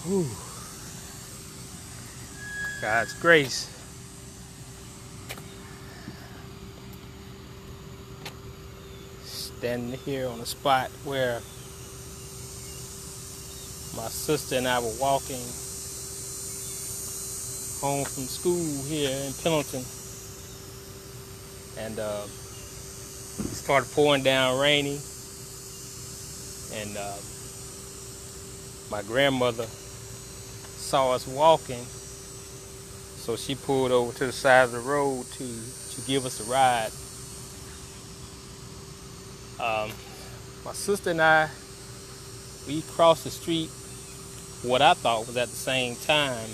Whew. God's grace. Standing here on a spot where my sister and I were walking home from school here in Pendleton, and it started pouring down raining, and my grandmother saw us walking, so she pulled over to the side of the road to give us a ride. My sister and I, we crossed the street what I thought was at the same time,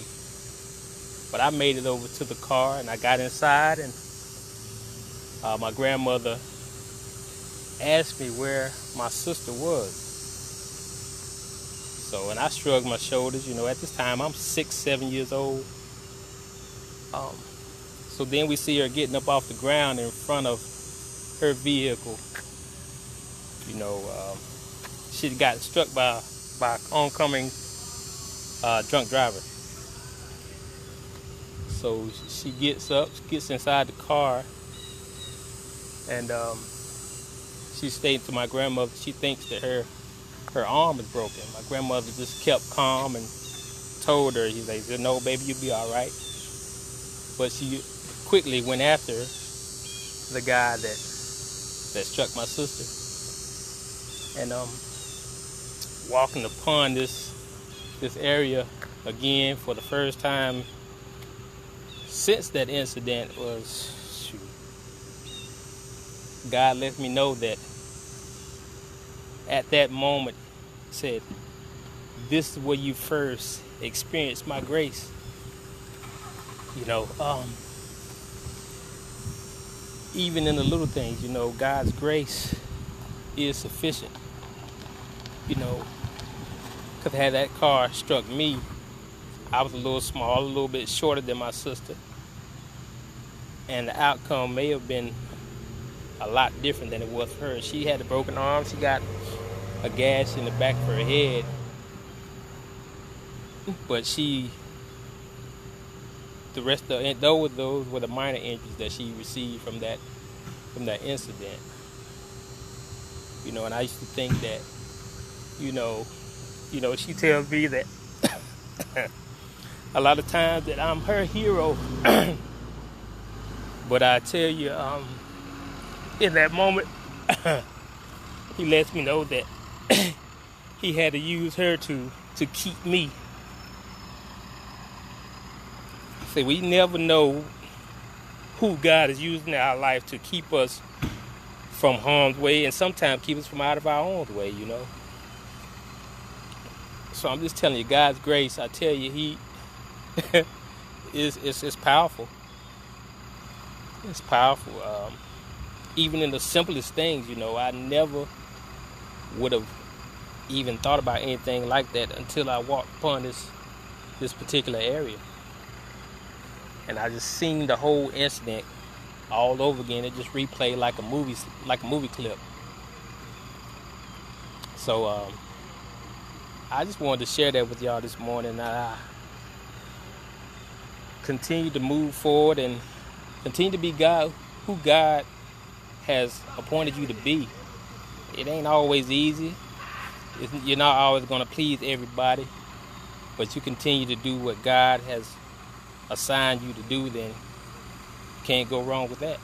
but I made it over to the car and I got inside, and my grandmother asked me where my sister was. So, and I shrugged my shoulders. At this time I'm 6-7 years old. So then we see her getting up off the ground in front of her vehicle. She got struck by an oncoming drunk driver. So she gets up, gets inside the car, and she's stating to my grandmother she thinks that her arm is broken. My grandmother just kept calm and told her, he's like, no, baby, you'll be all right. But she quickly went after the guy that struck my sister. And walking upon this area again for the first time since that incident was, God let me know that at that moment, said, this is where you first experienced my grace. Even in the little things, God's grace is sufficient. Because had that car struck me, I was a little small, a little bit shorter than my sister, and the outcome may have been a lot different than it was for her. She had a broken arm. She got a gash in the back of her head, but the rest of those were the minor injuries that she received from that incident. And I used to think that, she tells me that a lot of times that I'm her hero. But I tell you, in that moment, he lets me know that he had to use her to keep me. See, we never know who God is using in our life to keep us from harm's way, and sometimes keep us from out of our own way, So I'm just telling you, God's grace, I tell you, He is powerful. It's powerful. Even in the simplest things, I never would have even thought about anything like that until I walked upon this particular area. And I just seen the whole incident all over again. It just replayed like a movie clip. So I just wanted to share that with y'all this morning. I continue to move forward and continue to be God, who God has appointed you to be. It ain't always easy. You're not always going to please everybody, but you continue to do what God has assigned you to do, then you can't go wrong with that.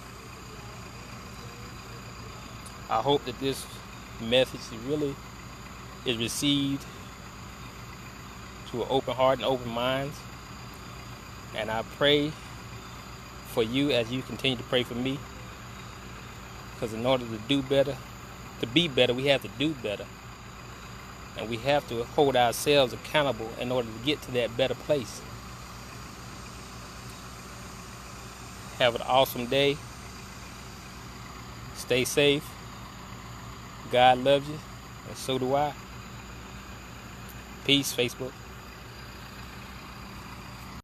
I hope that this message really is received to an open heart and open minds. And I pray for you as you continue to pray for me. Because in order to do better, to be better, we have to do better. And we have to hold ourselves accountable in order to get to that better place. Have an awesome day. Stay safe. God loves you, and so do I. Peace, Facebook.